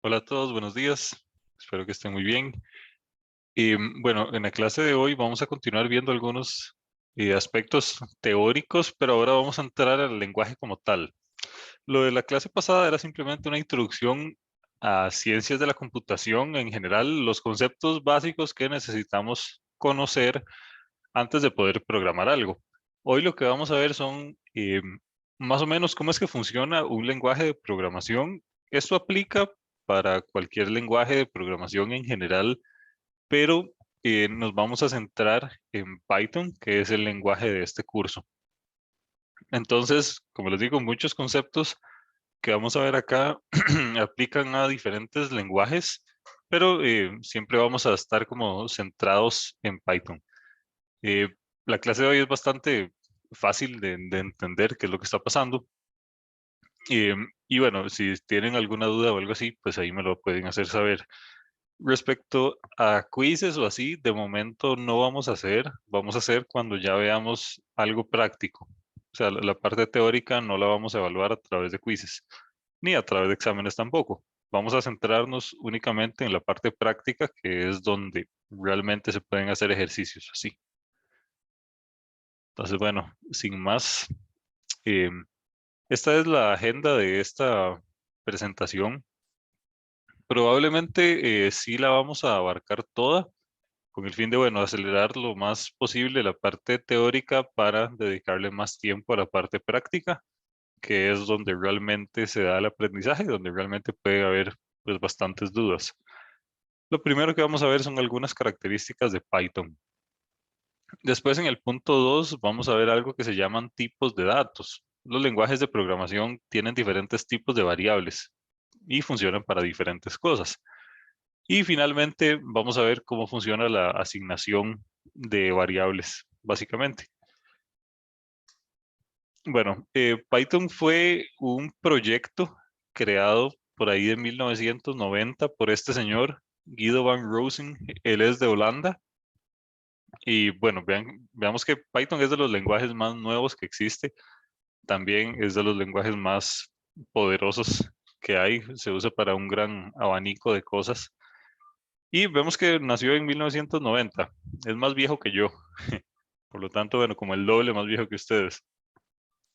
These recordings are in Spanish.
Hola a todos, buenos días. Espero que estén muy bien. Bueno, en la clase de hoy vamos a continuar viendo algunos aspectos teóricos, pero ahora vamos a entrar al lenguaje como tal. Lo de la clase pasada era simplemente una introducción a ciencias de la computación en general, los conceptos básicos que necesitamos conocer antes de poder programar algo. Hoy lo que vamos a ver son más o menos cómo es que funciona un lenguaje de programación. Esto aplica para cualquier lenguaje de programación en general, pero nos vamos a centrar en Python, que es el lenguaje de este curso. Entonces, como les digo, muchos conceptos que vamos a ver acá aplican a diferentes lenguajes, pero siempre vamos a estar como centrados en Python. Eh, la clase de hoy es bastante fácil de entender qué es lo que está pasando. Y bueno, si tienen alguna duda o algo así, pues ahí me lo pueden hacer saber. Respecto a quizzes o así, de momento no vamos a hacer, vamos a hacer cuando ya veamos algo práctico. O sea, la parte teórica no la vamos a evaluar a través de quizzes, ni a través de exámenes tampoco. Vamos a centrarnos únicamente en la parte práctica, que es donde realmente se pueden hacer ejercicios así. Entonces, bueno, sin más, eh, esta es la agenda de esta presentación. Probablemente sí la vamos a abarcar toda con el fin de, bueno, acelerar lo más posible la parte teórica para dedicarle más tiempo a la parte práctica, que es donde realmente se da el aprendizaje, donde realmente puede haber pues bastantes dudas. Lo primero que vamos a ver son algunas características de Python. Después en el punto 2 vamos a ver algo que se llaman tipos de datos. Los lenguajes de programación tienen diferentes tipos de variables y funcionan para diferentes cosas. Y finalmente vamos a ver cómo funciona la asignación de variables, básicamente. Bueno, Python fue un proyecto creado por ahí de 1990 por este señor, Guido van Rosen. Él es de Holanda. Y bueno, veamos que Python es de los lenguajes más nuevos que existe. También es de los lenguajes más poderosos que hay. Se usa para un gran abanico de cosas. Y vemos que nació en 1990. Es más viejo que yo. Por lo tanto, bueno, como el doble más viejo que ustedes.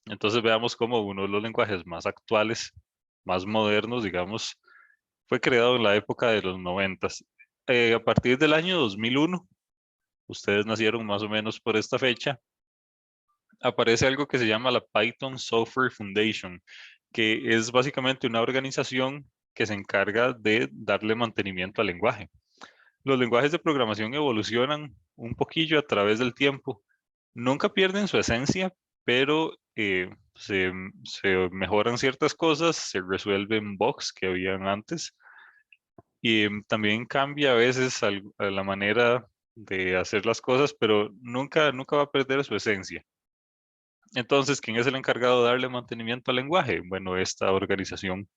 Entonces veamos cómo uno de los lenguajes más actuales, más modernos, digamos, fue creado en la época de los 90. A partir del año 2001, ustedes nacieron más o menos por esta fecha, aparece algo que se llama la Python Software Foundation, que es básicamente una organización que se encarga de darle mantenimiento al lenguaje. Los lenguajes de programación evolucionan un poquillo a través del tiempo. Nunca pierden su esencia, pero se mejoran ciertas cosas, se resuelven bugs que habían antes y también cambia a veces a la manera de hacer las cosas, pero nunca va a perder su esencia. Entonces, ¿quién es el encargado de darle mantenimiento al lenguaje? Bueno, esta organización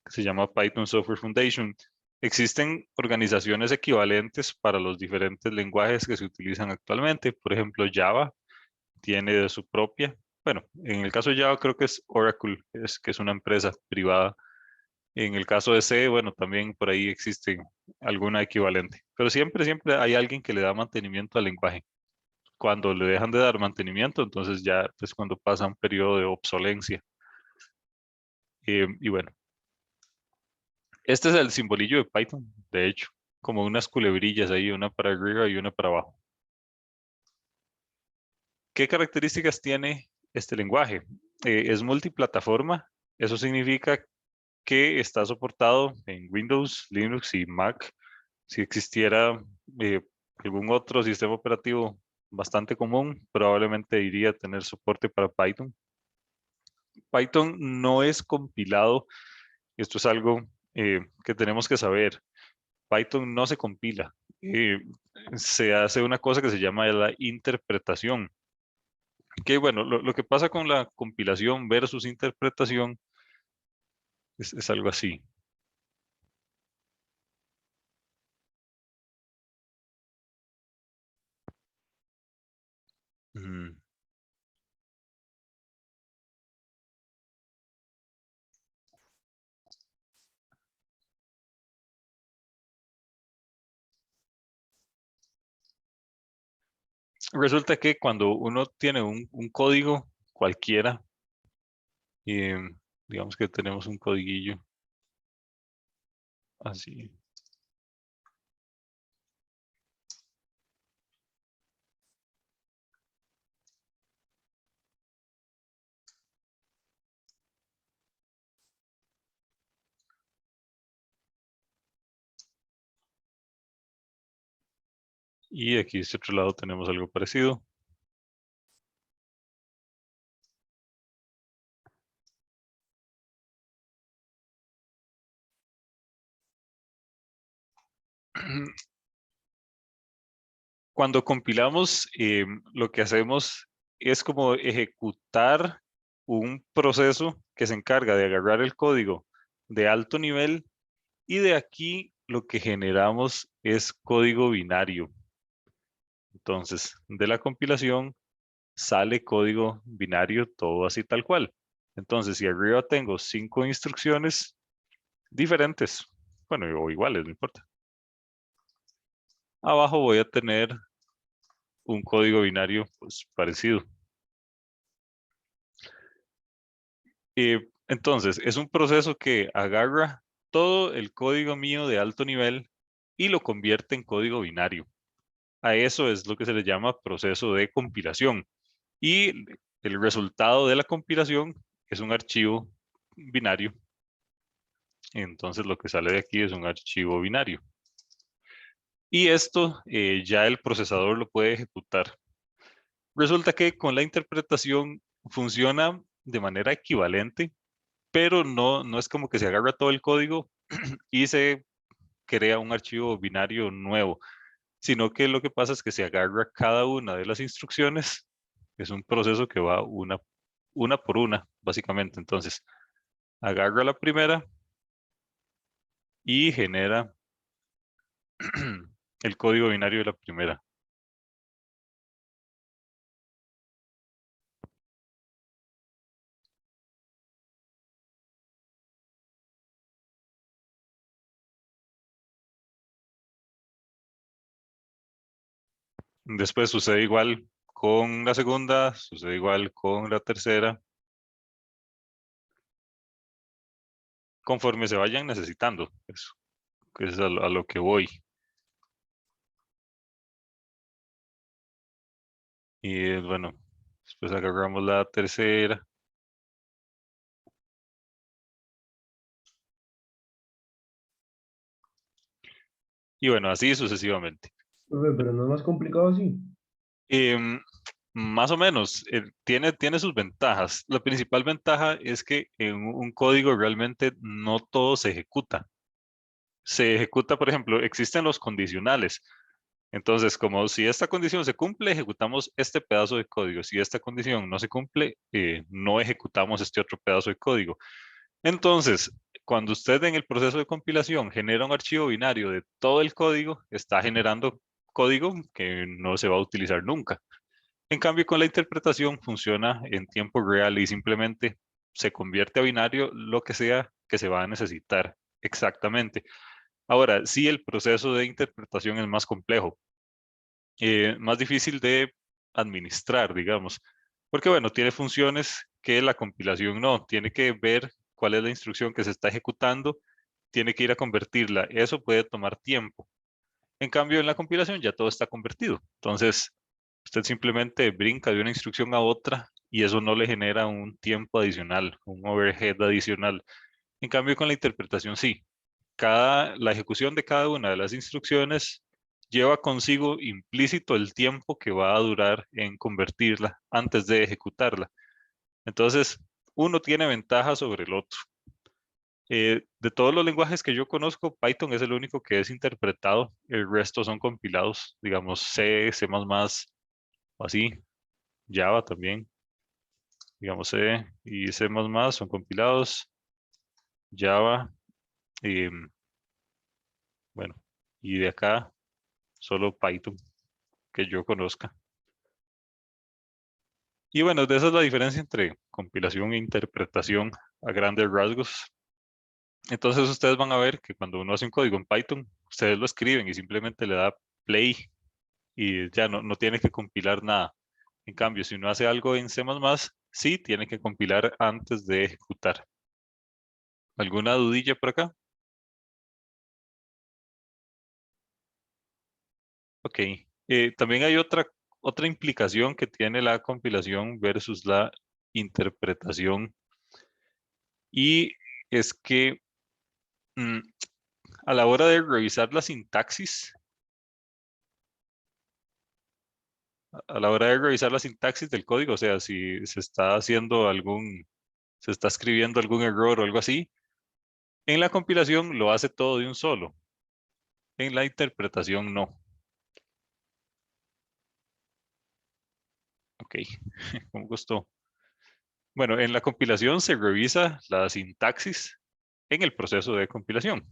que se llama Python Software Foundation. Existen organizaciones equivalentes para los diferentes lenguajes que se utilizan actualmente. Por ejemplo, Java tiene de su propia. Bueno, en el caso de Java creo que es Oracle, que es una empresa privada. En el caso de C, bueno, también por ahí existe alguna equivalente. Pero siempre hay alguien que le da mantenimiento al lenguaje. Cuando le dejan de dar mantenimiento, entonces ya es cuando pasa un periodo de obsolencia. Y bueno, este es el simbolillo de Python, de hecho, como unas culebrillas ahí, una para arriba y una para abajo. ¿Qué características tiene este lenguaje? Es multiplataforma. Eso significa que está soportado en Windows, Linux y Mac. Si existiera eh, algún otro sistema operativo bastante común, probablemente iría a tener soporte para Python. Python no es compilado. Esto es algo que tenemos que saber. Python no se compila. Eh, Se hace una cosa que se llama la interpretación. Que bueno, lo que pasa con la compilación versus interpretación es algo así. Mm, Resulta que cuando uno tiene un código cualquiera, y digamos que tenemos un codiguillo así. Y aquí de este otro lado tenemos algo parecido. Cuando compilamos, lo que hacemos es como ejecutar un proceso que se encarga de agarrar el código de alto nivel y de aquí lo que generamos es código binario. Entonces, de la compilación sale código binario, todo así tal cual. Entonces, si arriba tengo 5 instrucciones diferentes, bueno, o iguales, no importa. Abajo voy a tener un código binario pues, parecido. Entonces, es un proceso que agarra todo el código mío de alto nivel y lo convierte en código binario. A eso es lo que se le llama proceso de compilación. Y el resultado de la compilación es un archivo binario. Entonces, lo que sale de aquí es un archivo binario. Y esto ya el procesador lo puede ejecutar. Resulta que con la interpretación funciona de manera equivalente, pero no es como que se agarra todo el código y se crea un archivo binario nuevo, sino que lo que pasa es que se agarra cada una de las instrucciones, es un proceso que va una por una, básicamente. Entonces, agarra la primera y genera el código binario de la primera. Después sucede igual con la segunda, sucede igual con la tercera, conforme se vayan necesitando. Eso, que es a lo que voy. Y bueno, después agarramos la tercera. Y bueno, así sucesivamente. Profe, pero no es más complicado así. Em, Más o menos, tiene sus ventajas. La principal ventaja es que en un código realmente no todo se ejecuta. Se ejecuta, por ejemplo, existen los condicionales. Entonces, como si esta condición se cumple, ejecutamos este pedazo de código. Si esta condición no se cumple, no ejecutamos este otro pedazo de código. Entonces, cuando usted en el proceso de compilación genera un archivo binario de todo el código, está generando código que no se va a utilizar nunca. En cambio, con la interpretación funciona en tiempo real y simplemente se convierte a binario lo que sea que se va a necesitar exactamente. Ahora, sí, el proceso de interpretación es más complejo, más difícil de administrar, digamos, porque bueno, tiene funciones que la compilación no, tiene que ver cuál es la instrucción que se está ejecutando, tiene que ir a convertirla, eso puede tomar tiempo. En cambio, en la compilación ya todo está convertido, entonces usted simplemente brinca de una instrucción a otra y eso no le genera un tiempo adicional, un overhead adicional. En cambio, con la interpretación sí, la ejecución de cada una de las instrucciones lleva consigo implícito el tiempo que va a durar en convertirla antes de ejecutarla. Entonces, uno tiene ventaja sobre el otro. De todos los lenguajes que yo conozco, Python es el único que es interpretado, el resto son compilados, digamos C, C++, o así, Java también, digamos C y C++ son compilados, Java, bueno, y de acá solo Python que yo conozca. Y bueno, de esa es la diferencia entre compilación e interpretación a grandes rasgos. Entonces ustedes van a ver que cuando uno hace un código en Python, ustedes lo escriben y simplemente le da play y ya no tiene que compilar nada. En cambio, si uno hace algo en C++, sí tiene que compilar antes de ejecutar. ¿Alguna dudilla por acá? Ok. También hay otra implicación que tiene la compilación versus la interpretación, y es que mm, a la hora de revisar la sintaxis, del código, o sea, si se está se está escribiendo algún error o algo así, en la compilación lo hace todo de un solo, en la interpretación no. Ok, con gusto. Bueno, en la compilación se revisa la sintaxis en el proceso de compilación.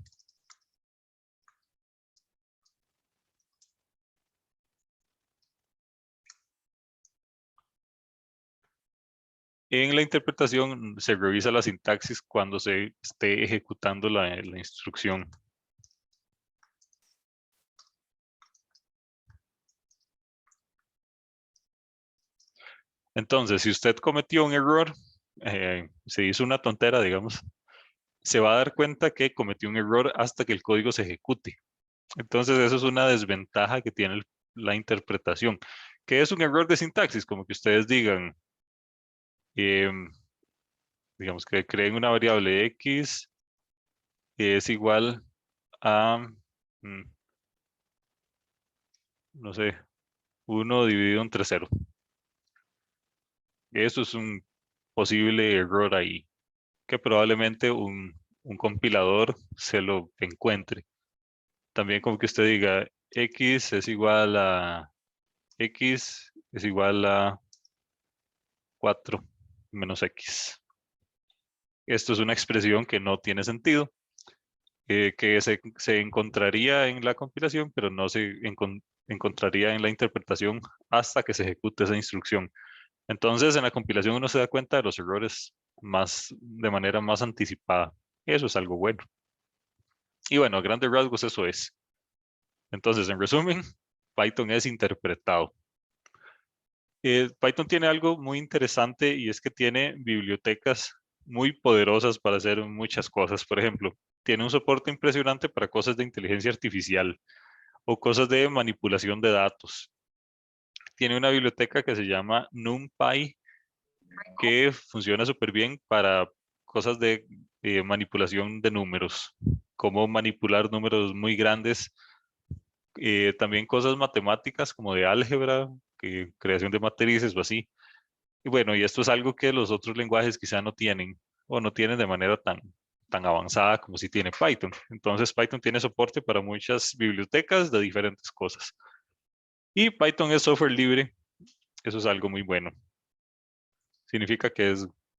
En la interpretación se revisa la sintaxis cuando se esté ejecutando la instrucción. Entonces, si usted cometió un error, se hizo una tontera, digamos, se va a dar cuenta que cometió un error hasta que el código se ejecute. Entonces, eso es una desventaja que tiene la interpretación. ¿Qué es un error de sintaxis? Como que ustedes digan, em, digamos que creen una variable x es igual a, mm, no sé, 1 dividido entre 0. Eso es un posible error ahí, que probablemente un compilador se lo encuentre. También como que usted diga x es igual a 4 menos x. Esto es una expresión que no tiene sentido, que se encontraría en la compilación, pero no se encontraría en la interpretación hasta que se ejecute esa instrucción. Entonces, en la compilación uno se da cuenta de los errores de manera más anticipada. Eso es algo bueno. Y bueno, a grandes rasgos eso es. Entonces, en resumen, Python es interpretado. Python tiene algo muy interesante, y es que tiene bibliotecas muy poderosas para hacer muchas cosas. Por ejemplo, tiene un soporte impresionante para cosas de inteligencia artificial o cosas de manipulación de datos. Tiene una biblioteca que se llama NumPy, que funciona súper bien para cosas de manipulación de números, como manipular números muy grandes, también cosas matemáticas como de álgebra, creación de matrices o así. Y bueno, y esto es algo que los otros lenguajes quizá no tienen, o no tienen de manera tan avanzada como si tiene Python. Entonces Python tiene soporte para muchas bibliotecas de diferentes cosas. Y Python es software libre, eso es algo muy bueno. Significa que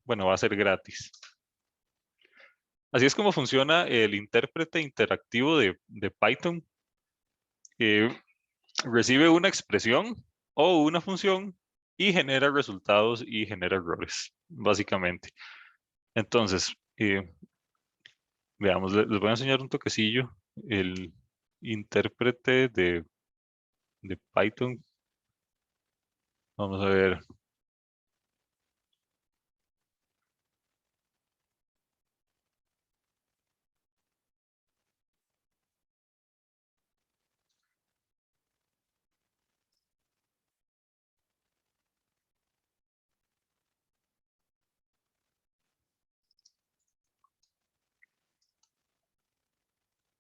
bueno, va a ser gratis. Así es como funciona el intérprete interactivo de Python. Eh, Recibe una expresión o una función y genera resultados y genera errores, básicamente. Entonces, veamos, les voy a enseñar un toquecillo. El intérprete de Python. Vamos a ver.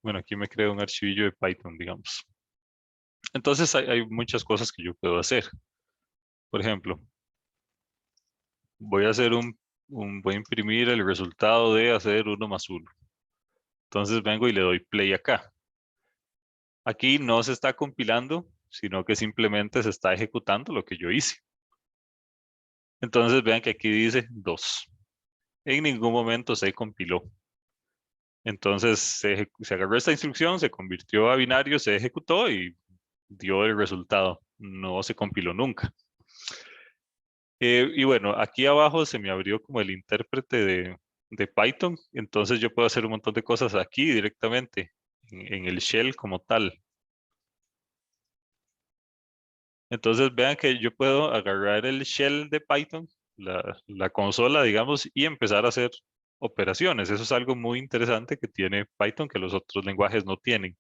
Bueno, aquí me creo un archivillo de Python, digamos. Entonces, hay muchas cosas que yo puedo hacer. Por ejemplo, voy a hacer voy a imprimir el resultado de hacer 1 más 1. Entonces vengo y le doy play acá. Aquí no se está compilando, sino que simplemente se está ejecutando lo que yo hice. Entonces vean que aquí dice 2. En ningún momento se compiló. Entonces se agarró esta instrucción, se convirtió a binario, se ejecutó y dio el resultado. No se compiló nunca. Y bueno, aquí abajo se me abrió como el intérprete de Python. Entonces yo puedo hacer un montón de cosas aquí directamente en el shell como tal. Entonces vean que yo puedo agarrar el shell de Python, la consola, digamos, y empezar a hacer operaciones. Eso es algo muy interesante que tiene Python que los otros lenguajes no tienen.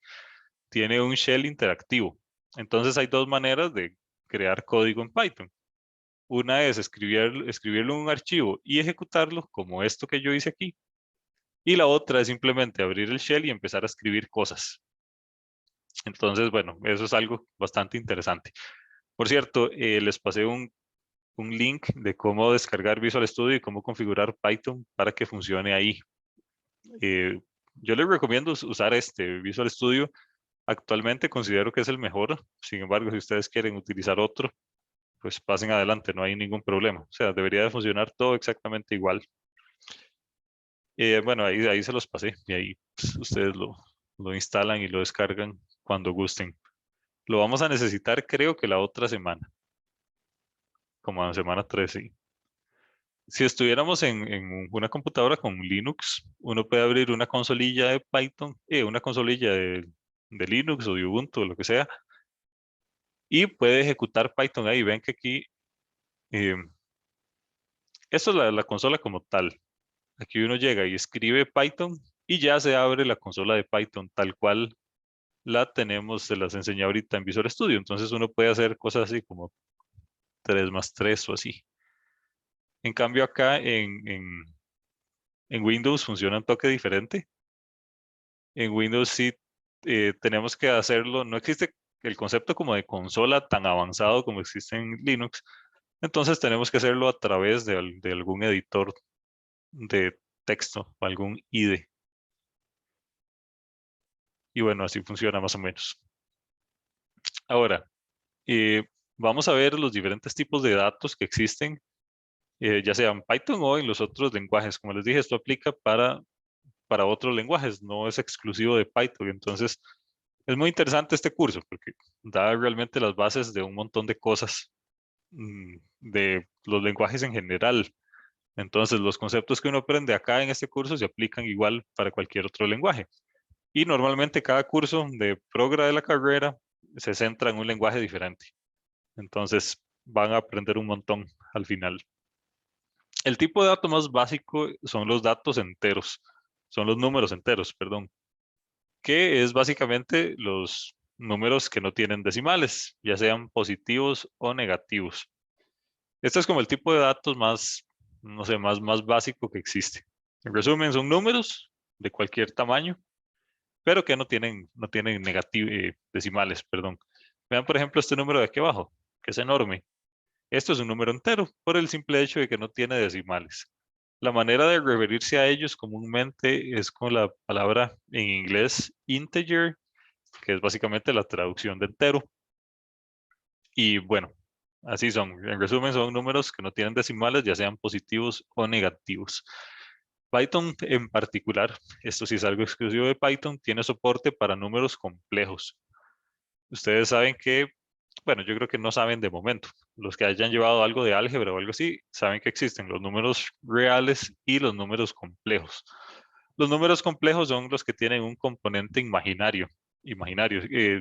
Tiene un shell interactivo. Entonces hay dos maneras de crear código en Python. Una es escribirlo en un archivo y ejecutarlo, como esto que yo hice aquí. Y la otra es simplemente abrir el shell y empezar a escribir cosas. Entonces, bueno, eso es algo bastante interesante. Por cierto, les pasé un link de cómo descargar Visual Studio y cómo configurar Python para que funcione ahí. Eh, yo les recomiendo usar este Visual Studio. Actualmente considero que es el mejor. Sin embargo, si ustedes quieren utilizar otro, pues pasen adelante, no hay ningún problema. O sea, debería de funcionar todo exactamente igual. Bueno, ahí se los pasé y ahí pues, ustedes lo instalan y lo descargan cuando gusten. Lo vamos a necesitar creo que la otra semana, como en semana 13. Si estuviéramos en una computadora con Linux, uno puede abrir una consolilla de Python, una consolilla de Linux o de Ubuntu o lo que sea, y puede ejecutar Python ahí. Ven que aquí, eh, esto es la consola como tal. Aquí uno llega y escribe Python y ya se abre la consola de Python tal cual la tenemos, se las enseñé ahorita en Visual Studio. Entonces uno puede hacer cosas así como 3 más 3 o así. En cambio acá en Windows funciona un toque diferente. En Windows sí tenemos que hacerlo, no existe el concepto como de consola tan avanzado como existe en Linux, entonces tenemos que hacerlo a través de algún editor de texto o algún IDE. Y bueno, así funciona más o menos. Ahora, eh, vamos a ver los diferentes tipos de datos que existen, ya sea en Python o en los otros lenguajes. Como les dije, esto aplica para otros lenguajes, no es exclusivo de Python. Entonces, es muy interesante este curso porque da realmente las bases de un montón de cosas de los lenguajes en general. Entonces, los conceptos que uno aprende acá en este curso se aplican igual para cualquier otro lenguaje. Y normalmente cada curso de Progra de la carrera se centra en un lenguaje diferente. Entonces, van a aprender un montón al final. El tipo de dato más básico son los datos enteros, son los números enteros, perdón, que es básicamente los números que no tienen decimales, ya sean positivos o negativos. Este es como el tipo de datos más, no sé, más básico que existe. En resumen, son números de cualquier tamaño, pero que no tienen decimales, perdón. Vean, por ejemplo, este número de aquí abajo, que es enorme. Esto es un número entero por el simple hecho de que no tiene decimales. La manera de referirse a ellos comúnmente es con la palabra en inglés integer, que es básicamente la traducción de entero. Y bueno, así son. En resumen, son números que no tienen decimales, ya sean positivos o negativos. Python en particular, esto sí es algo exclusivo de Python, tiene soporte para números complejos. Ustedes saben que, bueno, yo creo que no saben de momento. Los que hayan llevado algo de álgebra o algo así, saben que existen los números reales y los números complejos. Los números complejos son los que tienen un componente imaginario.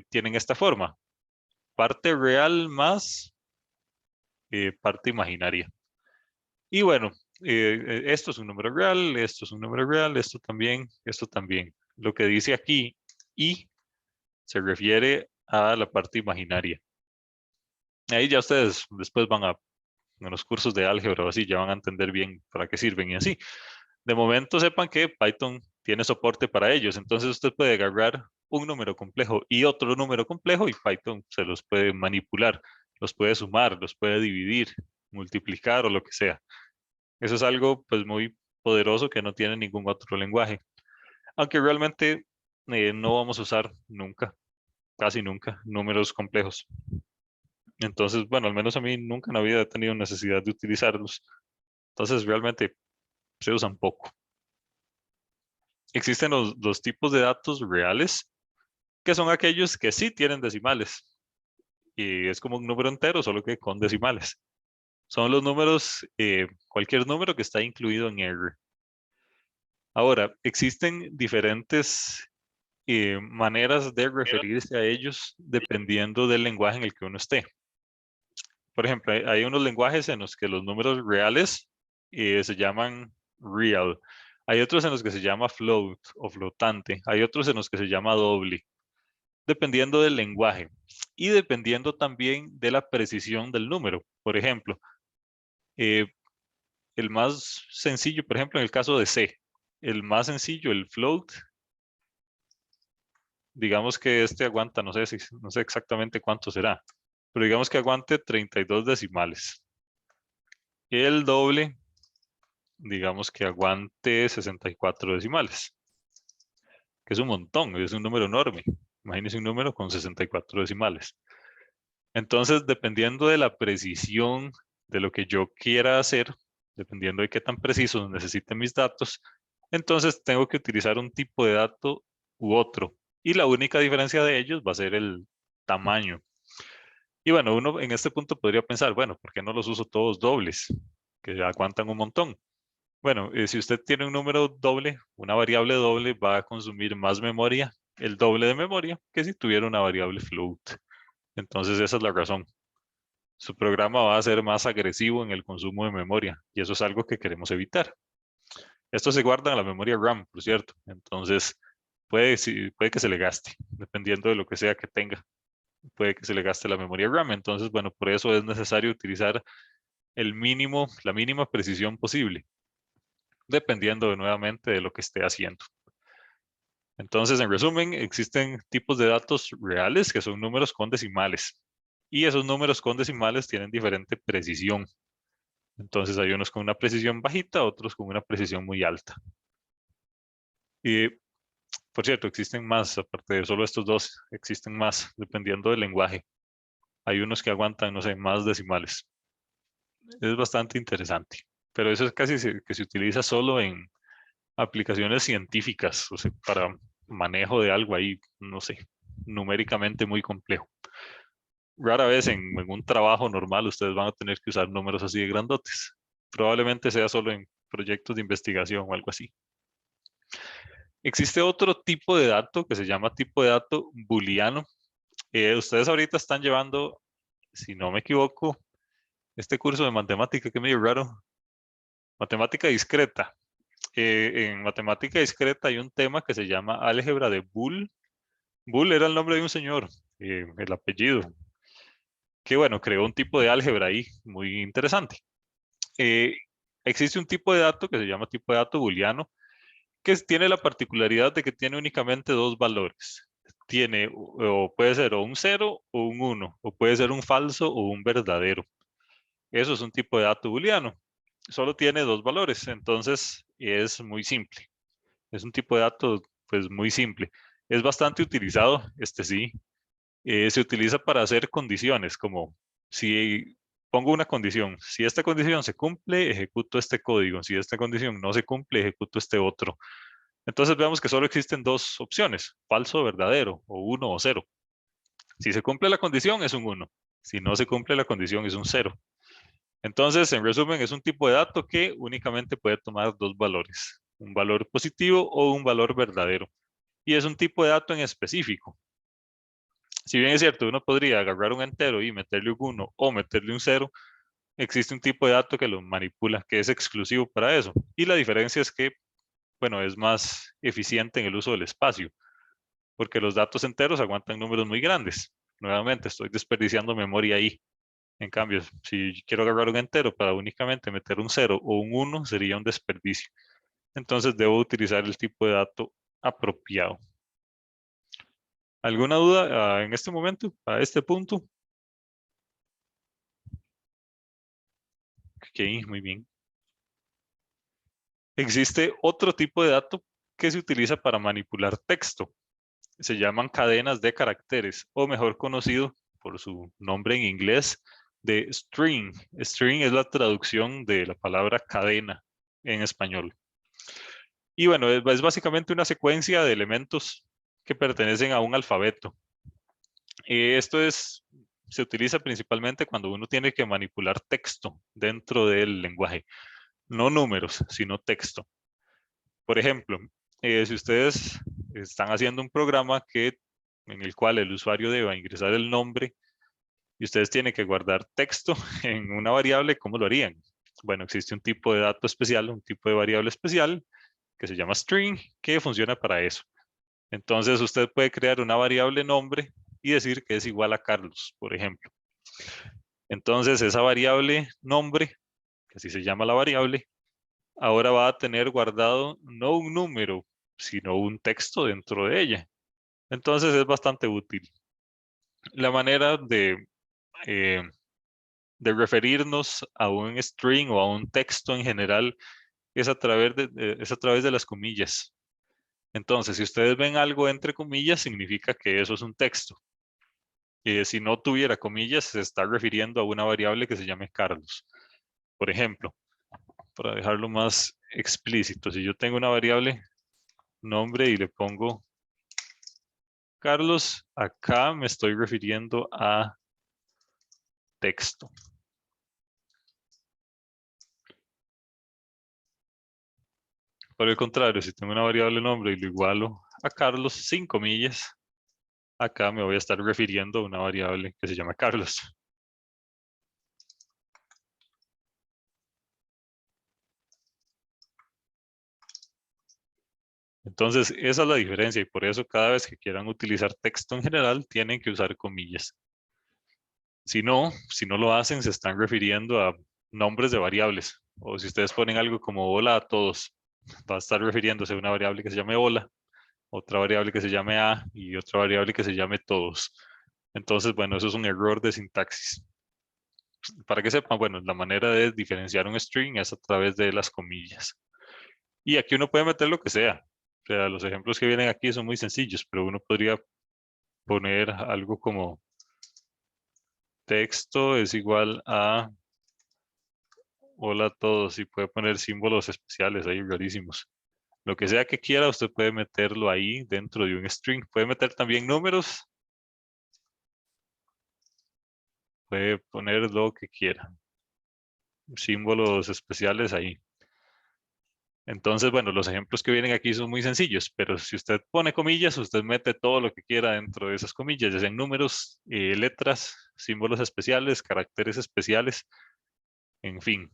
Tienen esta forma: parte real más parte imaginaria. Y bueno, esto es un número real, esto es un número real, esto también, esto también. Lo que dice aquí y se refiere a la parte imaginaria. Ahí ya ustedes después en los cursos de álgebra o así, ya van a entender bien para qué sirven y así. De momento sepan que Python tiene soporte para ellos, entonces usted puede agarrar un número complejo y otro número complejo y Python se los puede manipular, los puede sumar, los puede dividir, multiplicar o lo que sea. Eso es algo pues muy poderoso que no tiene ningún otro lenguaje, aunque realmente no vamos a usar nunca, casi nunca, números complejos. Entonces, bueno, al menos a mí nunca en la vida he tenido necesidad de utilizarlos. Entonces, realmente se usan poco. Existen los tipos de datos reales, que son aquellos que sí tienen decimales. Y es como un número entero, solo que con decimales. Son los números, cualquier número que está incluido en R. Ahora, existen diferentes maneras de referirse a ellos dependiendo del lenguaje en el que uno esté. por ejemplo, hay unos lenguajes en los que los números reales se llaman real. Hay otros en los que se llama float o flotante. Hay otros en los que se llama doble, dependiendo del lenguaje y dependiendo también de la precisión del número. Por ejemplo, eh, el más sencillo, por ejemplo, en el caso de C, el más sencillo, el float, digamos que este aguanta, no sé, no sé exactamente cuánto será, pero digamos que aguante 32 decimales. El doble, digamos que aguante 64 decimales, que es un montón, es un número enorme. Imagínense un número con 64 decimales. Entonces, dependiendo de la precisión de lo que yo quiera hacer, dependiendo de qué tan precisos necesiten mis datos, entonces tengo que utilizar un tipo de dato u otro. Y la única diferencia de ellos va a ser el tamaño. Y bueno, uno en este punto podría pensar, bueno, ¿por qué no los uso todos dobles? Que aguantan un montón. Bueno, si usted tiene un número doble, una variable doble va a consumir más memoria, el doble de memoria, que si tuviera una variable float. Entonces esa es la razón. Su programa va a ser más agresivo en el consumo de memoria y eso es algo que queremos evitar. Esto se guarda en la memoria RAM, por cierto. Entonces puede que se le gaste, dependiendo de lo que sea que tenga. Puede que se le gaste la memoria RAM. Entonces, bueno, por eso es necesario utilizar la mínima precisión posible, dependiendo nuevamente de lo que esté haciendo. Entonces, en resumen, existen tipos de datos reales que son números con decimales. Y esos números con decimales tienen diferente precisión. Entonces hay unos con una precisión bajita, otros con una precisión muy alta. Y, por cierto, existen más, aparte de solo estos dos, existen más, dependiendo del lenguaje. Hay unos que aguantan, no sé, más decimales. Es bastante interesante. Pero eso es que se utiliza solo en aplicaciones científicas, o sea, para manejo de algo ahí, no sé, numéricamente muy complejo. Rara vez en un trabajo normal ustedes van a tener que usar números así de grandotes. Probablemente sea solo en proyectos de investigación o algo así. Existe otro tipo de dato que se llama tipo de dato booleano. Ustedes ahorita están llevando, si no me equivoco, este curso de matemática que es medio raro, matemática discreta. En matemática discreta hay un tema que se llama álgebra de Boole. Boole era el nombre de un señor, el apellido, que bueno, creó un tipo de álgebra ahí muy interesante. Eh, Existe un tipo de dato que se llama tipo de dato booleano, que tiene la particularidad de que tiene únicamente dos valores. Tiene, o puede ser o un 0 o un 1, o puede ser un falso o un verdadero. Eso es un tipo de dato booleano. Solo tiene dos valores, entonces es muy simple. Es un tipo de dato pues muy simple. Es bastante utilizado, este sí. Se utiliza para hacer condiciones, como si pongo una condición, si esta condición se cumple, ejecuto este código. Si esta condición no se cumple, ejecuto este otro. Entonces vemos que solo existen dos opciones, falso o verdadero, o 1 o 0. Si se cumple la condición es un 1, si no se cumple la condición es un 0. Entonces, en resumen, es un tipo de dato que únicamente puede tomar dos valores, un valor positivo o un valor verdadero. Y es un tipo de dato en específico. Si bien es cierto, uno podría agarrar un entero y meterle un 1 o meterle un 0, existe un tipo de dato que lo manipula, que es exclusivo para eso. Y la diferencia es que, bueno, es más eficiente en el uso del espacio, porque los datos enteros aguantan números muy grandes. Nuevamente, estoy desperdiciando memoria ahí. En cambio, si quiero agarrar un entero para únicamente meter un 0 o un 1, sería un desperdicio. Entonces debo utilizar el tipo de dato apropiado. ¿Alguna duda en este momento, a este punto? Ok, muy bien. Existe otro tipo de dato que se utiliza para manipular texto. Se llaman cadenas de caracteres, o mejor conocido por su nombre en inglés de string. String es la traducción de la palabra cadena en español. Y bueno, es básicamente una secuencia de elementos que pertenecen a un alfabeto. Se utiliza principalmente cuando uno tiene que manipular texto dentro del lenguaje, no números, sino texto. Por ejemplo, si ustedes están haciendo un programa en el cual el usuario deba ingresar el nombre y ustedes tienen que guardar texto en una variable, ¿cómo lo harían? Bueno, existe un tipo de dato especial, un tipo de variable especial que se llama string, que funciona para eso. Entonces usted puede crear una variable nombre y decir que es igual a Carlos, por ejemplo. Entonces esa variable nombre, que así se llama la variable, ahora va a tener guardado no un número, sino un texto dentro de ella. Entonces es bastante útil. La manera eh, de referirnos a un string o a un texto en general es es a través de las comillas. Entonces, si ustedes ven algo entre comillas, significa que eso es un texto. Si no tuviera comillas, se está refiriendo a una variable que se llame Carlos. Por ejemplo, para dejarlo más explícito, si yo tengo una variable nombre y le pongo Carlos, acá me estoy refiriendo a texto. Por el contrario, si tengo una variable nombre y lo igualo a Carlos sin comillas, acá me voy a estar refiriendo a una variable que se llama Carlos. Entonces, esa es la diferencia y por eso cada vez que quieran utilizar texto en general, tienen que usar comillas. Si no lo hacen, se están refiriendo a nombres de variables. O si ustedes ponen algo como hola a todos, va a estar refiriéndose a una variable que se llame hola, otra variable que se llame a y otra variable que se llame todos. Entonces, bueno, eso es un error de sintaxis. Para que sepan, bueno, la manera de diferenciar un string es a través de las comillas. Y aquí uno puede meter lo que sea. O sea, los ejemplos que vienen aquí son muy sencillos, pero uno podría poner algo como texto es igual a hola a todos y puede poner símbolos especiales ahí rarísimos. Lo que sea que quiera, usted puede meterlo ahí dentro de un string. Puede meter también números, puede poner lo que quiera. Símbolos especiales ahí. Entonces, bueno, los ejemplos que vienen aquí son muy sencillos, pero si usted pone comillas, usted mete todo lo que quiera dentro de esas comillas, ya sean números, letras, símbolos especiales, caracteres especiales, en fin.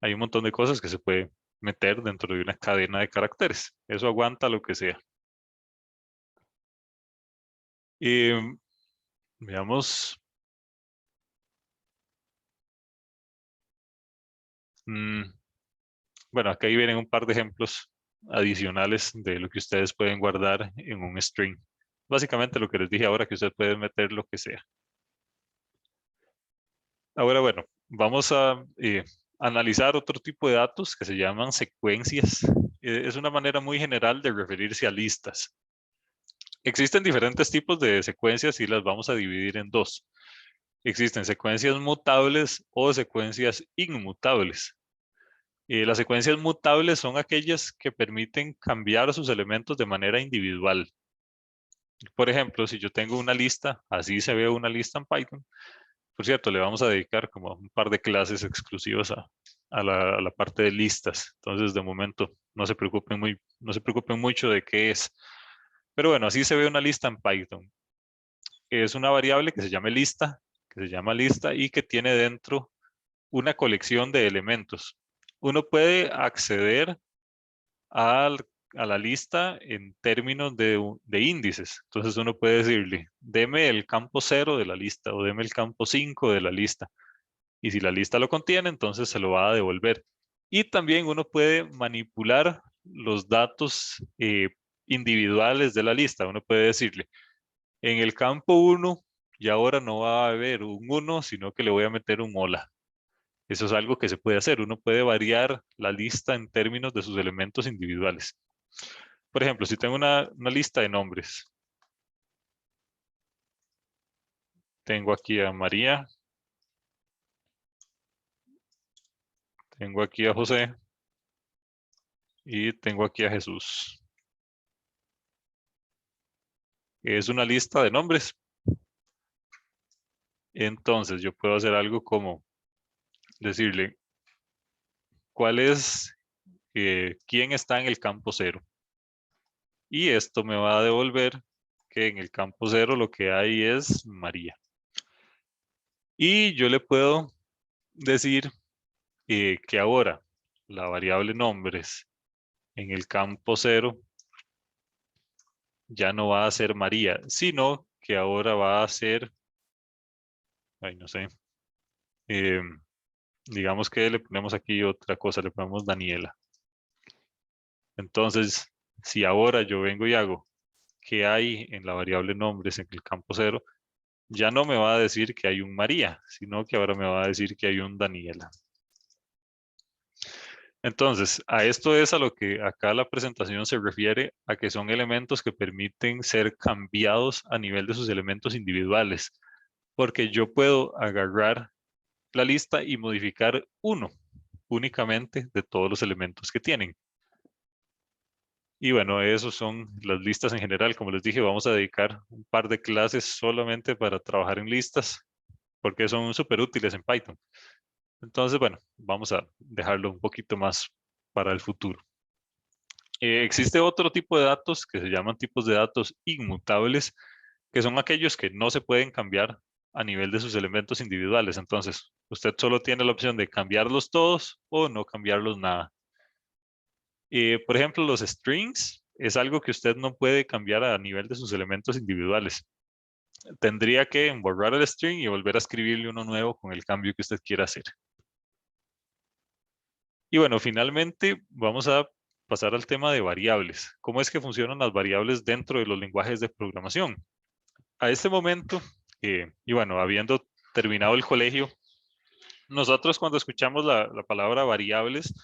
Hay un montón de cosas que se puede meter dentro de una cadena de caracteres. Eso aguanta lo que sea. Em, veamos. mm, bueno, acá ahí vienen un par de ejemplos adicionales de lo que ustedes pueden guardar en un string. Básicamente lo que les dije ahora, que usted puede meter lo que sea. Ahora, bueno, vamos a analizar otro tipo de datos que se llaman secuencias. Es una manera muy general de referirse a listas. Existen diferentes tipos de secuencias y las vamos a dividir en dos. Existen secuencias mutables o secuencias inmutables. Las secuencias mutables son aquellas que permiten cambiar sus elementos de manera individual. Por ejemplo, si yo tengo una lista, así se ve una lista en Python. Por cierto, le vamos a dedicar como un par de clases exclusivas a la parte de listas. Entonces, de momento, no se preocupen mucho de qué es. Pero bueno, así se ve una lista en Python. Es una variable que se llama lista, y que tiene dentro una colección de elementos. Uno puede acceder al- a la lista en términos de índices. Entonces uno puede decirle, deme el campo 0 de la lista o deme el campo 5 de la lista. Y si la lista lo contiene, entonces se lo va a devolver. Y también uno puede manipular los datos individuales de la lista. Uno puede decirle, en el campo 1, y ahora no va a haber un 1, sino que le voy a meter un hola. Eso es algo que se puede hacer. Uno puede variar la lista en términos de sus elementos individuales. Por ejemplo, si tengo una lista de nombres, tengo aquí a María, tengo aquí a José y tengo aquí a Jesús. Es una lista de nombres. Entonces yo puedo hacer algo como decirle quién está en el campo 0. Y esto me va a devolver que en el campo 0 lo que hay es María. Y yo le puedo decir que ahora la variable nombres en el campo 0 ya no va a ser María, sino que ahora va a ser, ay, no sé, eh, digamos que le ponemos aquí otra cosa, le ponemos Daniela. Entonces, si ahora yo vengo y hago que hay en la variable nombres en el campo 0, ya no me va a decir que hay un María, sino que ahora me va a decir que hay un Daniela. Entonces, a esto es a lo que acá la presentación se refiere, a que son elementos que permiten ser cambiados a nivel de sus elementos individuales, porque yo puedo agarrar la lista y modificar uno únicamente de todos los elementos que tienen. Y bueno, esos son las listas en general. Como les dije, vamos a dedicar un par de clases solamente para trabajar en listas, porque son súper útiles en Python. Entonces, bueno, vamos a dejarlo un poquito más para el futuro. Existe otro tipo de datos que se llaman tipos de datos inmutables, que son aquellos que no se pueden cambiar a nivel de sus elementos individuales. Entonces, usted solo tiene la opción de cambiarlos todos o no cambiarlos nada. Por ejemplo, los strings es algo que usted no puede cambiar a nivel de sus elementos individuales. Tendría que borrar el string y volver a escribirle uno nuevo con el cambio que usted quiera hacer. Y bueno, finalmente vamos a pasar al tema de variables. ¿Cómo es que funcionan las variables dentro de los lenguajes de programación? A este momento, y bueno, habiendo terminado el colegio, nosotros cuando escuchamos la palabra variables,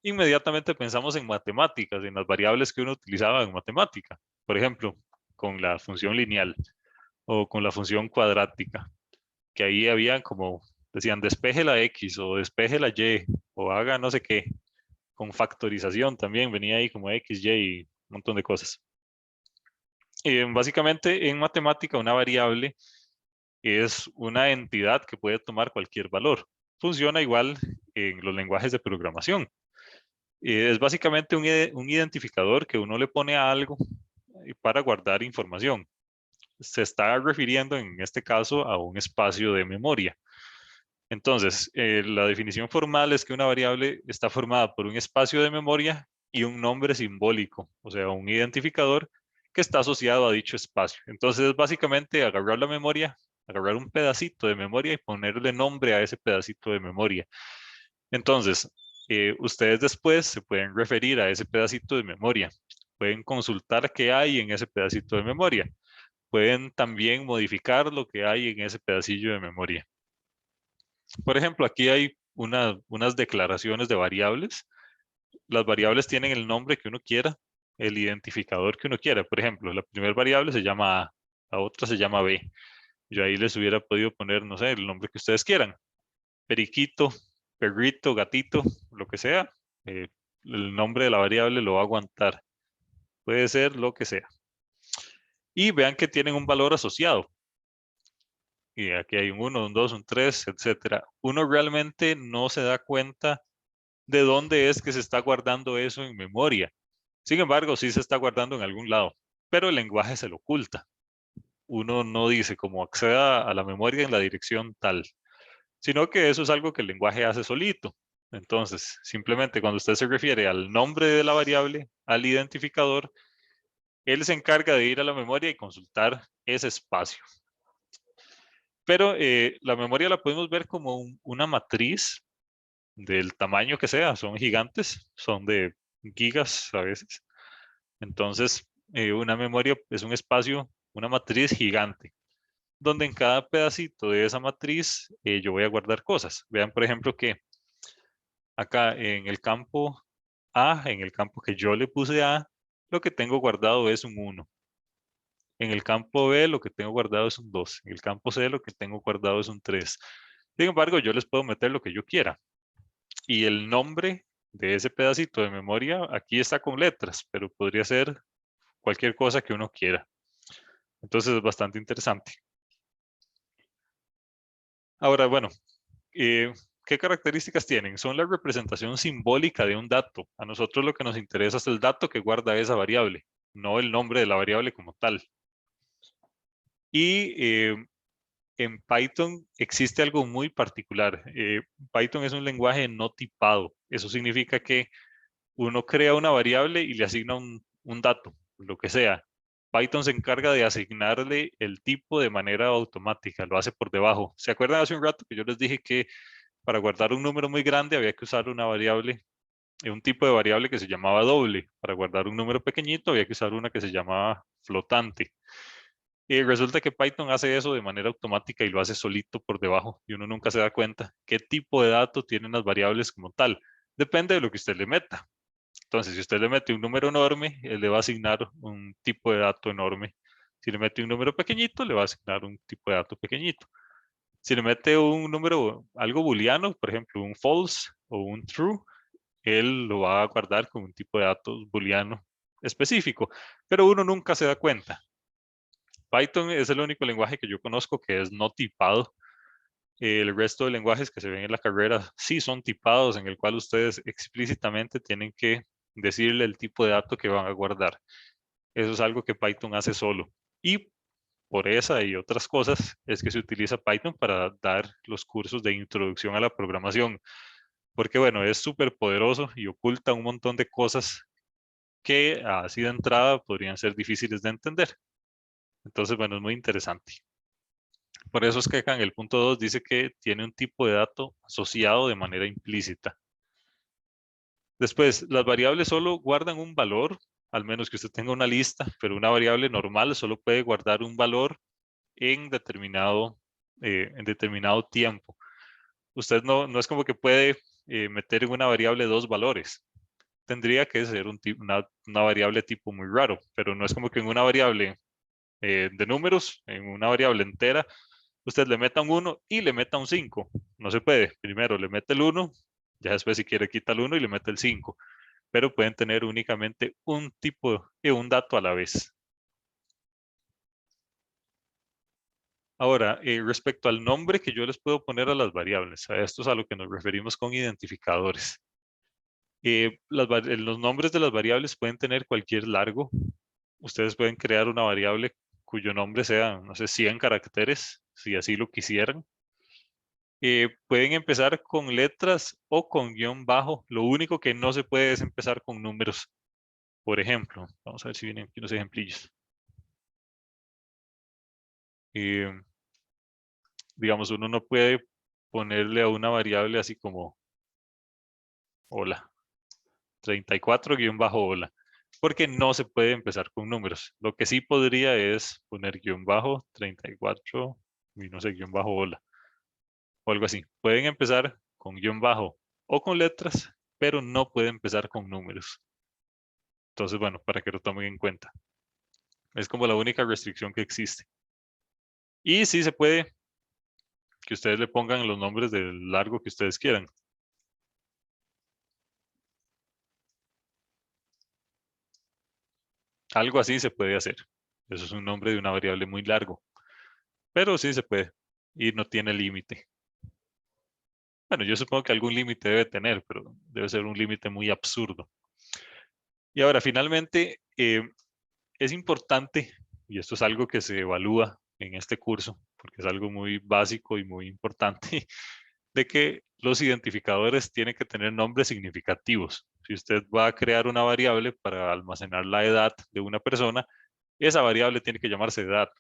inmediatamente pensamos en matemáticas, en las variables que uno utilizaba en matemática. Por ejemplo, con la función lineal o con la función cuadrática, que ahí habían como, decían, despeje la X o despeje la Y o haga no sé qué. Con factorización también venía ahí como X, Y y un montón de cosas. Básicamente en matemática una variable es una entidad que puede tomar cualquier valor. Funciona igual en los lenguajes de programación. Es básicamente un identificador que uno le pone a algo para guardar información. Se está refiriendo en este caso a un espacio de memoria. Entonces, la definición formal es que una variable está formada por un espacio de memoria y un nombre simbólico, o sea, un identificador que está asociado a dicho espacio. Entonces, es básicamente agarrar la memoria, agarrar un pedacito de memoria y ponerle nombre a ese pedacito de memoria. Entonces, ustedes después se pueden referir a ese pedacito de memoria. Pueden consultar qué hay en ese pedacito de memoria. Pueden también modificar lo que hay en ese pedacillo de memoria. Por ejemplo, aquí hay unas declaraciones de variables. Las variables tienen el nombre que uno quiera, el identificador que uno quiera. Por ejemplo, la primera variable se llama A, la otra se llama B. Yo ahí les hubiera podido poner, no sé, el nombre que ustedes quieran. Periquito, perrito, gatito, lo que sea. eh, el nombre de la variable lo va a aguantar. Puede ser lo que sea. Y vean que tienen un valor asociado. Y aquí hay un 1, un 2, un 3, etcétera. Uno realmente no se da cuenta de dónde es que se está guardando eso en memoria. Sin embargo, sí se está guardando en algún lado, pero el lenguaje se lo oculta. Uno no dice cómo acceda a la memoria en la dirección tal, sino que eso es algo que el lenguaje hace solito. Entonces, simplemente cuando usted se refiere al nombre de la variable, al identificador, él se encarga de ir a la memoria y consultar ese espacio. Pero la memoria la podemos ver como una matriz del tamaño que sea, son gigantes, son de gigas a veces. Entonces, una memoria es un espacio, una matriz gigante, donde en cada pedacito de esa matriz yo voy a guardar cosas. Vean, por ejemplo, que acá en el campo A, en el campo que yo le puse A, lo que tengo guardado es un 1. En el campo B, lo que tengo guardado es un 2. En el campo C, lo que tengo guardado es un 3. Sin embargo, yo les puedo meter lo que yo quiera. Y el nombre de ese pedacito de memoria aquí está con letras, pero podría ser cualquier cosa que uno quiera. Entonces es bastante interesante. Ahora, bueno, ¿qué características tienen? Son la representación simbólica de un dato. A nosotros lo que nos interesa es el dato que guarda esa variable, no el nombre de la variable como tal. Y en Python existe algo muy particular. Python es un lenguaje no tipado. Eso significa que uno crea una variable y le asigna un dato, lo que sea. Python se encarga de asignarle el tipo de manera automática, lo hace por debajo. ¿Se acuerdan hace un rato que yo les dije que para guardar un número muy grande había que usar una variable, un tipo de variable que se llamaba doble? Para guardar un número pequeñito había que usar una que se llamaba flotante. Y resulta que Python hace eso de manera automática y lo hace solito por debajo y uno nunca se da cuenta qué tipo de dato tienen las variables como tal. Depende de lo que usted le meta. Entonces, si usted le mete un número enorme, él le va a asignar un tipo de dato enorme. Si le mete un número pequeñito, le va a asignar un tipo de dato pequeñito. Si le mete un número, algo booleano, por ejemplo, un false o un true, él lo va a guardar con un tipo de datos booleano específico, pero uno nunca se da cuenta. Python es el único lenguaje que yo conozco que es no tipado. El resto de lenguajes que se ven en la carrera sí son tipados, en el cual ustedes explícitamente tienen que decirle el tipo de dato que van a guardar. Eso es algo que Python hace solo. Y por esa y otras cosas es que se utiliza Python para dar los cursos de introducción a la programación. Porque bueno, es súper poderoso y oculta un montón de cosas que así de entrada podrían ser difíciles de entender. Entonces, bueno, es muy interesante. Por eso es que acá en el punto 2 dice que tiene un tipo de dato asociado de manera implícita. Después, las variables solo guardan un valor, al menos que usted tenga una lista, pero una variable normal solo puede guardar un valor en determinado tiempo. Usted no es como que puede meter en una variable dos valores. Tendría que ser una variable tipo muy raro, pero no es como que en una variable de números, en una variable entera, usted le meta un 1 y le meta un 5. No se puede. Primero le mete el 1, ya después si quiere quita el 1 y le mete el 5. Pero pueden tener únicamente un tipo de un dato a la vez. Ahora, respecto al nombre que yo les puedo poner a las variables, a esto es a lo que nos referimos con identificadores. Los nombres de las variables pueden tener cualquier largo. Ustedes pueden crear una variable cuyo nombre sea, no sé, 100 caracteres, si así lo quisieran. Pueden empezar con letras o con guión bajo. Lo único que no se puede es empezar con números. Por ejemplo, vamos a ver si vienen aquí unos ejemplillos. Eh, digamos, uno no puede ponerle a una variable así como hola, 34 guión bajo hola, porque no se puede empezar con números. Lo que sí podría es poner guión bajo 34 y no sé, guión bajo hola o algo así. Pueden empezar con guión bajo o con letras, pero no pueden empezar con números. Entonces, bueno, para que lo tomen en cuenta. Es como la única restricción que existe. Y sí se puede que ustedes le pongan los nombres del largo que ustedes quieran. Algo así se puede hacer. Eso es un nombre de una variable muy largo. Pero sí se puede. Y no tiene límite. Bueno, yo supongo que algún límite debe tener, pero debe ser un límite muy absurdo. Y ahora, finalmente, es importante, y esto es algo que se evalúa en este curso, porque es algo muy básico y muy importante, de que los identificadores tienen que tener nombres significativos. Si usted va a crear una variable para almacenar la edad de una persona, esa variable tiene que llamarse edad.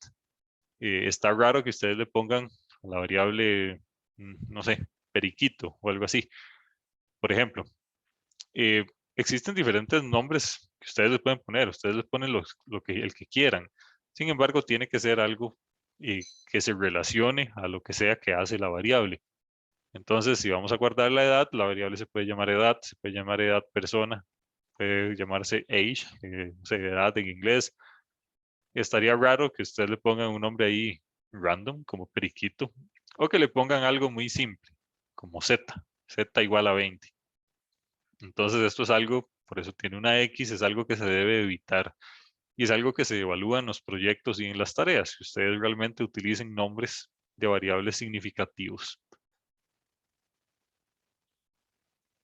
Está raro que ustedes le pongan a la variable, no sé, periquito o algo así. Por ejemplo, eh, existen diferentes nombres que ustedes le pueden poner. Ustedes les ponen el que quieran. Sin embargo, tiene que ser algo que se relacione a lo que sea que hace la variable. Entonces, si vamos a guardar la edad, la variable se puede llamar edad, se puede llamar edad persona, puede llamarse age, no sé, edad en inglés. Estaría raro que ustedes le pongan un nombre ahí random, como periquito, o que le pongan algo muy simple, como z, z igual a 20. Entonces, esto es algo, por eso tiene una X, es algo que se debe evitar y es algo que se evalúa en los proyectos y en las tareas, que ustedes realmente utilicen nombres de variables significativos.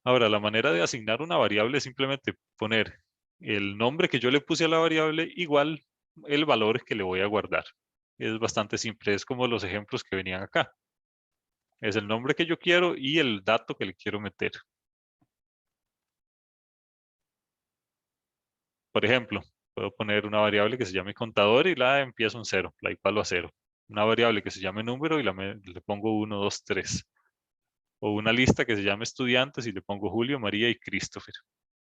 Ahora, la manera de asignar una variable es simplemente poner el nombre que yo le puse a la variable igual el valor que le voy a guardar. es bastante simple, es como los ejemplos que venían acá. Es el nombre que yo quiero y el dato que le quiero meter. Por ejemplo, puedo poner una variable que se llame contador y la empiezo en 0, la igualo a 0. Una variable que se llame número y le pongo 1, 2, 3. O una lista que se llame estudiantes y le pongo Julio, María y Christopher.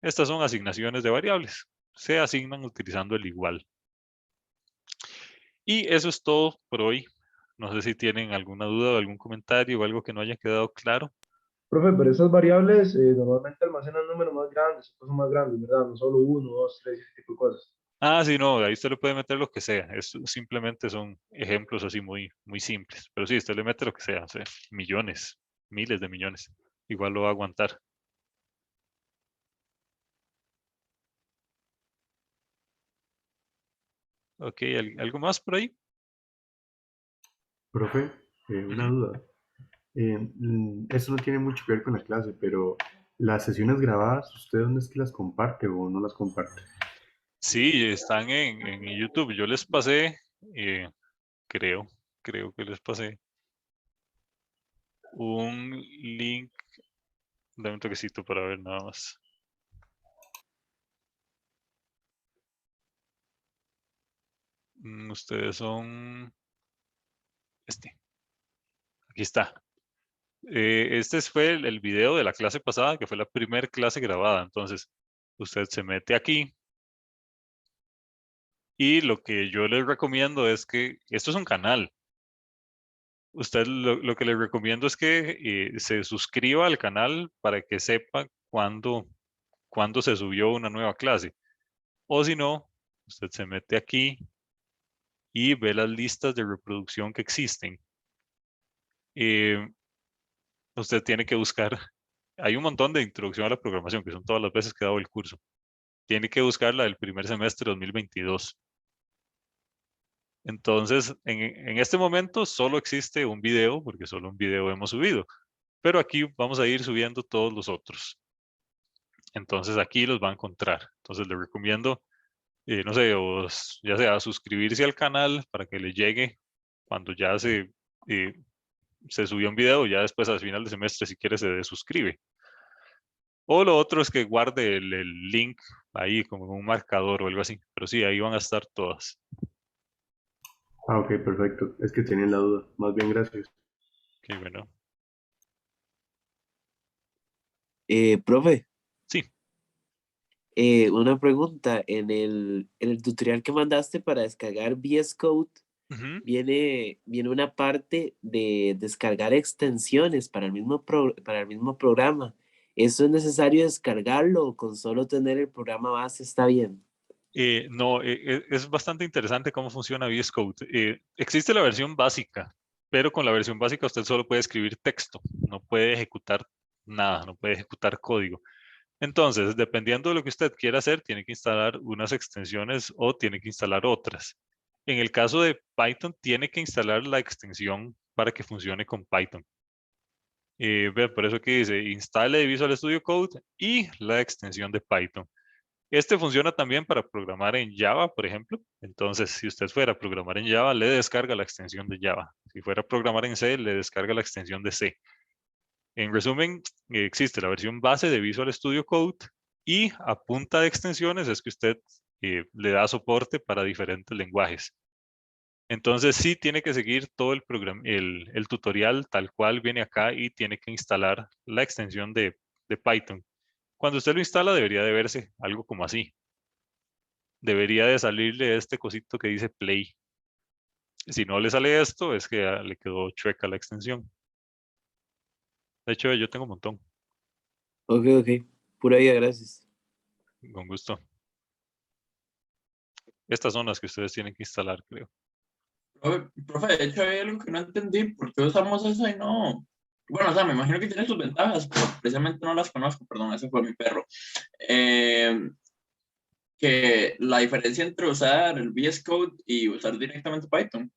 Estas son asignaciones de variables. Se asignan utilizando el igual. Y eso es todo por hoy. No sé si tienen alguna duda o algún comentario o algo que no haya quedado claro. Profe, pero esas variables normalmente almacenan números más grandes, cosas más grandes, ¿verdad? No solo uno, dos, tres, ese tipo de cosas. Ah, sí, no, ahí usted le puede meter lo que sea. Simplemente son ejemplos así muy, muy simples. Pero sí, usted le mete lo que sea, o sea, millones, miles de millones. Igual lo va a aguantar. Ok, ¿algo más por ahí? Profe, una Ujú. duda. Eso no tiene mucho que ver con la clase, pero las sesiones grabadas, ¿usted dónde es que las comparte o no las comparte? Sí, están en YouTube. Yo les pasé, eh, creo, creo que les pasé un link. Dame un toquecito para ver nada más. Ustedes son este. Aquí está. Este fue el video de la clase pasada, que fue la primera clase grabada. Entonces, usted se mete aquí y lo que yo les recomiendo es que esto es un canal. Usted lo que le recomiendo es que se suscriba al canal para que sepa cuándo se subió una nueva clase. O si no, usted se mete aquí y ve las listas de reproducción que existen. Eh, Usted tiene que buscar, hay un montón de introducción a la programación, que son todas las veces que he dado el curso. Tiene que buscar la del primer semestre de 2022. Entonces, en este momento solo existe un video, porque solo un video hemos subido, pero aquí vamos a ir subiendo todos los otros. Entonces aquí los va a encontrar. Entonces le recomiendo, no sé, ya sea suscribirse al canal para que le llegue cuando ya se subió un video, ya después al final de semestre si quiere se desuscribe. O lo otro es que guarde el link ahí como un marcador o algo así. Pero sí, ahí van a estar todas. Ah, ok, perfecto. Es que tenía la duda. Más bien, gracias. Qué bueno. Profe, Sí. una pregunta. En el tutorial que mandaste para descargar VS Code, Ujú. viene una parte de descargar extensiones para el mismo programa. ¿Eso es necesario descargarlo o con solo tener el programa base está bien? No, es bastante interesante cómo funciona VS Code. Existe la versión básica, pero con la versión básica usted solo puede escribir texto, no puede ejecutar nada, no puede ejecutar código. Entonces, dependiendo de lo que usted quiera hacer, tiene que instalar unas extensiones o tiene que instalar otras. En el caso de Python, tiene que instalar la extensión para que funcione con Python. Ve, por eso aquí dice, instale Visual Studio Code y la extensión de Python. Este funciona también para programar en Java, por ejemplo. Entonces, si usted fuera a programar en Java, le descarga la extensión de Java. Si fuera a programar en C, le descarga la extensión de C. En resumen, existe la versión base de Visual Studio Code y a punta de extensiones es que usted le da soporte para diferentes lenguajes. Entonces sí tiene que seguir todo el tutorial tal cual viene acá y tiene que instalar la extensión de Python. Cuando usted lo instala debería de verse algo como así. Debería de salirle este cosito que dice Play. Si no le sale esto, es que le quedó chueca la extensión. De hecho, yo tengo un montón. Ok, ok. Pura vida, gracias. Con gusto. Estas son las que ustedes tienen que instalar, creo. Profe, de hecho hay algo que no entendí, ¿por qué usamos eso y no? Bueno, o sea, me imagino que tiene sus ventajas, pero precisamente no las conozco, perdón, ese fue mi perro. Eh, que la diferencia entre usar el VS Code y usar directamente Python.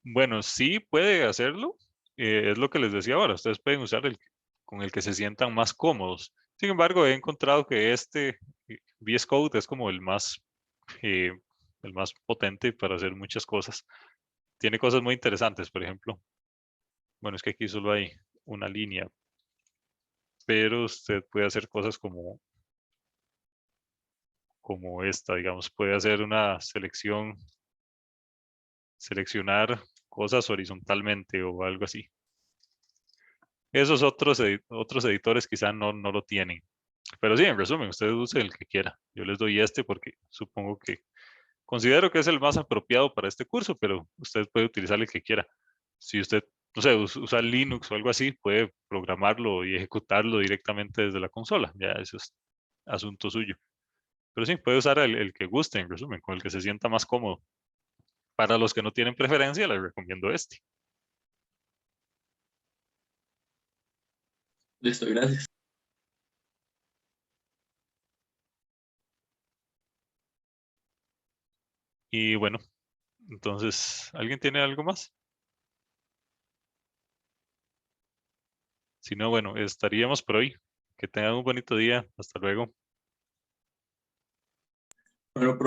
Bueno, sí puede hacerlo. Es lo que les decía ahora. Ustedes pueden usar el con el que se sientan más cómodos. Sin embargo, he encontrado que este VS Code es como el más, eh, el más potente para hacer muchas cosas. Tiene cosas muy interesantes, por ejemplo. Bueno, es que aquí solo hay una línea, pero usted puede hacer cosas como esta, digamos, puede hacer una seleccionar cosas horizontalmente o algo así. Esos otros editores quizá no lo tienen. Pero sí, en resumen, usted use el que quiera. Yo les doy este porque supongo que considero que es el más apropiado para este curso, pero usted puede utilizar el que quiera. Si usted, no sé, usa Linux o algo así, puede programarlo y ejecutarlo directamente desde la consola. Ya eso es asunto suyo. Pero sí, puede usar el que guste, en resumen, con el que se sienta más cómodo. Para los que no tienen preferencia, les recomiendo este. Listo, gracias. Y bueno, entonces, ¿alguien tiene algo más? Si no, bueno, estaríamos por hoy. Que tengan un bonito día. Hasta luego. Bueno,